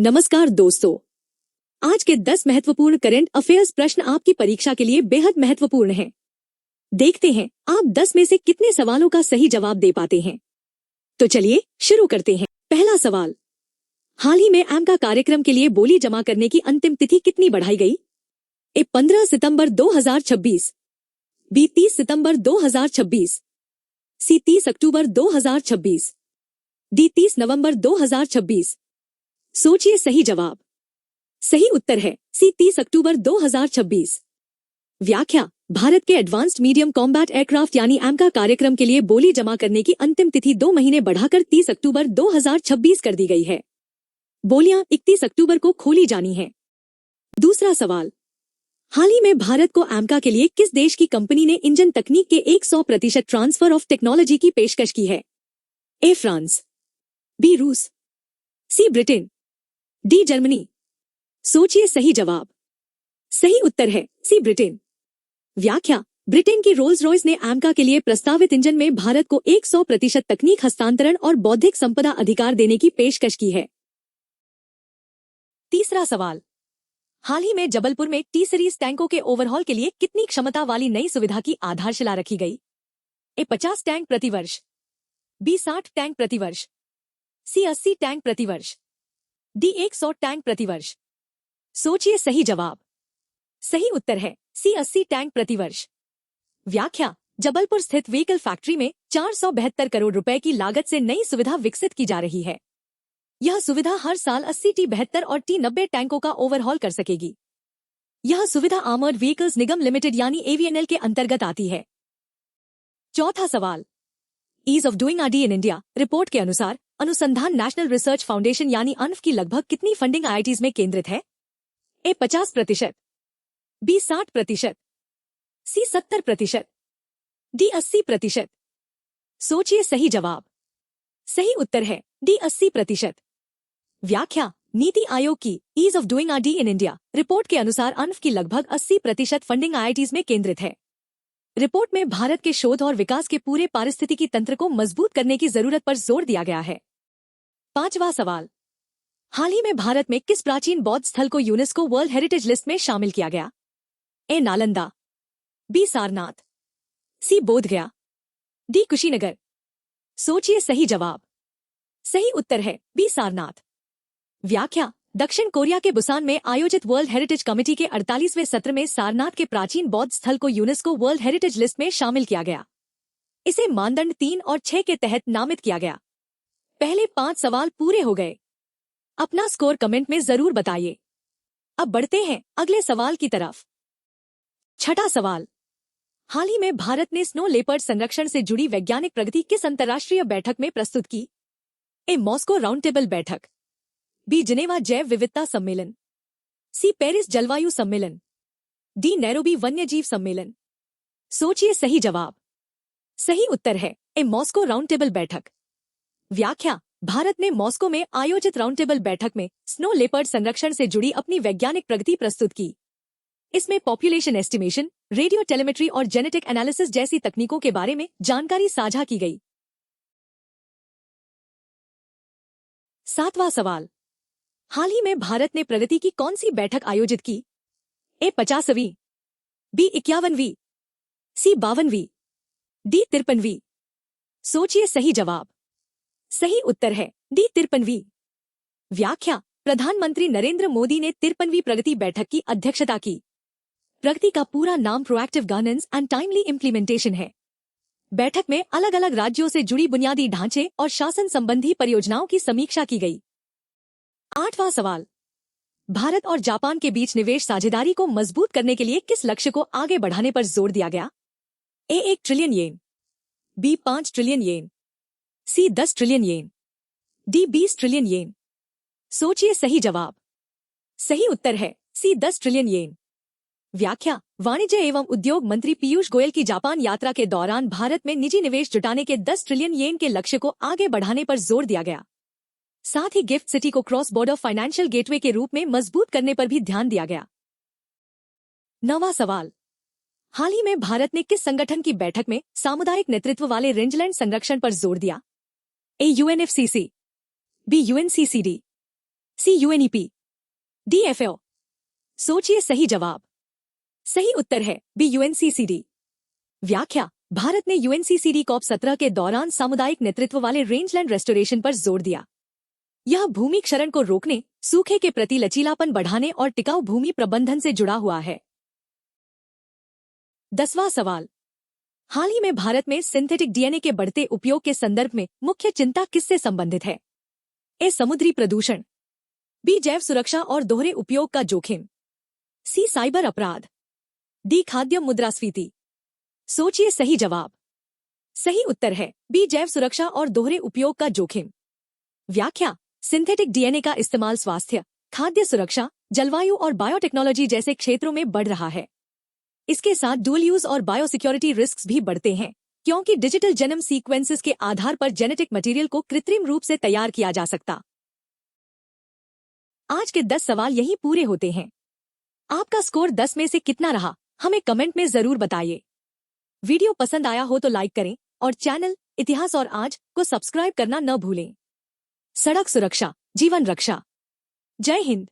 नमस्कार दोस्तों, आज के 10 महत्वपूर्ण करंट अफेयर्स प्रश्न आपकी परीक्षा के लिए बेहद महत्वपूर्ण हैं। देखते हैं आप 10 में से कितने सवालों का सही जवाब दे पाते हैं। तो चलिए शुरू करते हैं। पहला सवाल, हाल ही में एमका कार्यक्रम के लिए बोली जमा करने की अंतिम तिथि कितनी बढ़ाई गई? ए 15 सितंबर 2026, बी 30 सितंबर 2026, सी 30 अक्टूबर 2026, डी 30 नवंबर 2026। सोचिए सही जवाब। सही उत्तर है सी 30 अक्टूबर 2026। व्याख्या, भारत के एडवांस्ड मीडियम कॉम्बैट एयरक्राफ्ट यानी एमका कार्यक्रम के लिए बोली जमा करने की अंतिम तिथि 2 महीने बढ़ाकर 30 अक्टूबर 2026 कर दी गई है। बोलियां 31 अक्टूबर को खोली जानी है। दूसरा सवाल, हाल ही में भारत को एमका के लिए किस देश की कंपनी ने इंजन तकनीक के 100% ट्रांसफर ऑफ टेक्नोलॉजी की पेशकश की है? ए फ्रांस, बी रूस, सी ब्रिटेन, डी जर्मनी। सोचिए सही जवाब। सही उत्तर है सी ब्रिटेन। व्याख्या, ब्रिटेन की रोल्स रॉयस ने एमका के लिए प्रस्तावित इंजन में भारत को 100% तकनीक हस्तांतरण और बौद्धिक संपदा अधिकार देने की पेशकश की है। तीसरा सवाल, हाल ही में जबलपुर में टी सीरीज टैंकों के ओवरहॉल के लिए कितनी क्षमता वाली नई सुविधा की आधारशिला रखी गई? ए 50 टैंक प्रतिवर्ष, बी 60 टैंक प्रतिवर्ष, सी 80 टैंक प्रतिवर्ष, डी 100 टैंक प्रतिवर्ष। सोचिए सही जवाब। सही उत्तर है सी 80 टैंक प्रतिवर्ष। व्याख्या, जबलपुर स्थित व्हीकल फैक्ट्री में 472 करोड़ रुपए की लागत से नई सुविधा विकसित की जा रही है। यह सुविधा हर साल 80 T72 और T90 टैंकों का ओवरहॉल कर सकेगी। यह सुविधा आर्मर्ड व्हीकल्स निगम लिमिटेड यानी AVNL के अंतर्गत आती है। चौथा सवाल, ease of doing R D in India report के अनुसार अनुसंधान नेशनल रिसर्च फाउंडेशन यानी अनफ की लगभग कितनी फंडिंग IITs में केंद्रित है? A 50%, B 60%, C 70%, D 80%। सोचिए सही जवाब। सही उत्तर है डी 80%। व्याख्या, नीति आयोग की ease of doing R D in India report के अनुसार अनफ की लगभग 80% फंडिंग IITs में केंद्रित है। रिपोर्ट में भारत के शोध और विकास के पूरे पारिस्थितिकी तंत्र को मजबूत करने की जरूरत पर जोर दिया गया है। पांचवा सवाल, हाल ही में भारत में किस प्राचीन बौद्ध स्थल को यूनेस्को वर्ल्ड हेरिटेज लिस्ट में शामिल किया गया? ए नालंदा, बी सारनाथ, सी बोधगया, डी कुशीनगर। सोचिए सही जवाब। सही उत्तर है बी सारनाथ। व्याख्या, दक्षिण कोरिया के बुसान में आयोजित वर्ल्ड हेरिटेज कमेटी के 48वें सत्र में सारनाथ के प्राचीन बौद्ध स्थल को यूनेस्को वर्ल्ड हेरिटेज लिस्ट में शामिल किया गया। इसे मानदंड 3 और 6 के तहत नामित किया गया। पहले 5 सवाल पूरे हो गए। अपना स्कोर कमेंट में जरूर बताइए। अब बढ़ते हैं अगले सवाल की तरफ। छठा सवाल, हाल ही में भारत ने स्नो लेपर्ड संरक्षण से जुड़ी वैज्ञानिक प्रगति किस अंतर्राष्ट्रीय बैठक में प्रस्तुत की? ए मॉस्को राउंड टेबल बैठक, बी जिनेवा जैव विविधता सम्मेलन, सी पेरिस जलवायु सम्मेलन, डी नैरोबी वन्यजीव सम्मेलन। सोचिए सही जवाब। सही उत्तर है ए मॉस्को राउंड टेबल बैठक। व्याख्या, भारत ने मॉस्को में आयोजित राउंड टेबल बैठक में स्नो लेपर्ड संरक्षण से जुड़ी अपनी वैज्ञानिक प्रगति प्रस्तुत की। इसमें पॉपुलेशन एस्टिमेशन, रेडियो टेलीमेट्री और जेनेटिक एनालिसिस जैसी तकनीकों के बारे में जानकारी साझा की गई। सातवां सवाल, हाल ही में भारत ने प्रगति की कौन सी बैठक आयोजित की? ए 50वीं, बी 51वीं, सी 52वीं, डी 53वीं। सोचिए सही जवाब। सही उत्तर है डी 53वीं। व्याख्या, प्रधानमंत्री नरेंद्र मोदी ने 53वीं प्रगति बैठक की अध्यक्षता की। प्रगति का पूरा नाम proactive governance and timely implementation है। बैठक में अलग अलग राज्यों से जुड़ी बुनियादी ढांचे और शासन संबंधी परियोजनाओं की समीक्षा की गई। आठवां सवाल, भारत और जापान के बीच निवेश साझेदारी को मजबूत करने के लिए किस लक्ष्य को आगे बढ़ाने पर जोर दिया गया? ए 1 ट्रिलियन येन, बी 5 ट्रिलियन येन, सी 10 ट्रिलियन येन, डी 20 ट्रिलियन येन। सोचिए सही जवाब। सही उत्तर है सी 10 ट्रिलियन येन। व्याख्या, वाणिज्य एवं उद्योग मंत्री पीयूष गोयल की जापान यात्रा के दौरान भारत में निजी निवेश जुटाने के 10 ट्रिलियन येन के लक्ष्य को आगे बढ़ाने पर जोर दिया गया। साथ ही गिफ्ट सिटी को क्रॉस बॉर्डर फाइनेंशियल गेटवे के रूप में मजबूत करने पर भी ध्यान दिया गया। 9वां सवाल, हाल ही में भारत ने किस संगठन की बैठक में सामुदायिक नेतृत्व वाले रेंजलैंड संरक्षण पर जोर दिया? ए UNFCC, बी UNCCD, सी यूएनईपी, डी एफएओ। सोचिए सही जवाब। सही उत्तर है बी यूएनसीसीडी। व्याख्या। भारत ने यूएनसीसीडी कॉप 17 के दौरान सामुदायिक नेतृत्व वाले रेंजलैंड रेस्टोरेशन पर जोर दिया। यह भूमि क्षरण को रोकने, सूखे के प्रति लचीलापन बढ़ाने और टिकाऊ भूमि प्रबंधन से जुड़ा हुआ है। 10वां सवाल। हाल ही में भारत में सिंथेटिक डीएनए के बढ़ते उपयोग के संदर्भ में मुख्य चिंता किससे संबंधित है? ए समुद्री प्रदूषण, बी जैव सुरक्षा और दोहरे उपयोग का जोखिम, सी साइबर अपराध, डी खाद्य मुद्रास्फीति। सोचिए सही जवाब। सही उत्तर है बी जैव सुरक्षा और दोहरे उपयोग का जोखिम। व्याख्या। सिंथेटिक डीएनए का इस्तेमाल स्वास्थ्य, खाद्य सुरक्षा, जलवायु और बायोटेक्नोलॉजी जैसे क्षेत्रों में बढ़ रहा है। इसके साथ डुअल यूज और बायोसिक्योरिटी रिस्क्स भी बढ़ते हैं, क्योंकि डिजिटल जेनोम सीक्वेंसेस के आधार पर जेनेटिक मटेरियल को कृत्रिम रूप से तैयार किया जा सकता। आज के 10 सवाल यहीं पूरे होते हैं। आपका स्कोर 10 में से कितना रहा, हमें कमेंट में जरूर बताइए। वीडियो पसंद आया हो तो लाइक करें और चैनल इतिहास और आज को सब्सक्राइब करना न भूलें। सड़क सुरक्षा, जीवन रक्षा। जय हिंद।